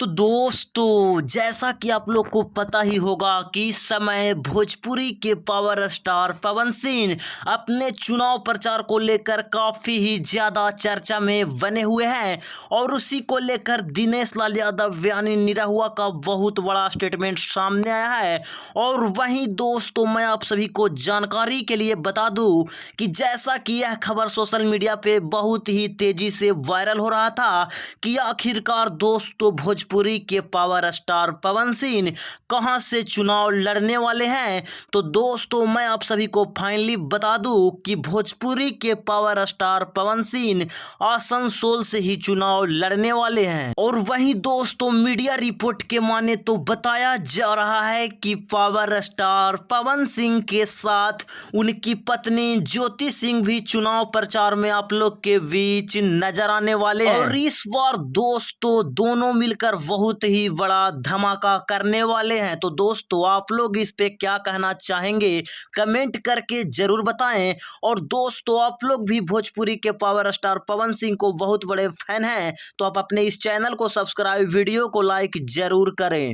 तो दोस्तों जैसा कि आप लोग को पता ही होगा कि इस समय भोजपुरी के पावर स्टार पवन सिंह अपने चुनाव प्रचार को लेकर काफ़ी ही ज़्यादा चर्चा में बने हुए हैं और उसी को लेकर दिनेश लाल यादव यानी निरहुआ का बहुत बड़ा स्टेटमेंट सामने आया है। और वहीं दोस्तों मैं आप सभी को जानकारी के लिए बता दूं कि जैसा कि यह खबर सोशल मीडिया पे बहुत ही तेज़ी से वायरल हो रहा था कि आखिरकार दोस्तों भोजपुरी के पावर स्टार पवन सिंह कहां से चुनाव लड़ने वाले हैं। तो दोस्तों मैं आप सभी को फाइनली बता दूं कि भोजपुरी के पावर स्टार पवन सिंह आसनसोल से ही चुनाव लड़ने वाले हैं। और वहीं दोस्तों मीडिया रिपोर्ट के माने तो बताया जा रहा है कि पावर स्टार पवन सिंह के साथ उनकी पत्नी ज्योति सिंह भी चुनाव प्रचार में आप लोग के बीच नजर आने वाले हैं। और इस बार दोस्तों दोनों मिलकर बहुत ही बड़ा धमाका करने वाले हैं। तो दोस्तों आप लोग इस पे क्या कहना चाहेंगे कमेंट करके जरूर बताएं। और दोस्तों आप लोग भी भोजपुरी के पावर स्टार पवन सिंह को बहुत बड़े फैन हैं तो आप अपने इस चैनल को सब्सक्राइब वीडियो को लाइक जरूर करें।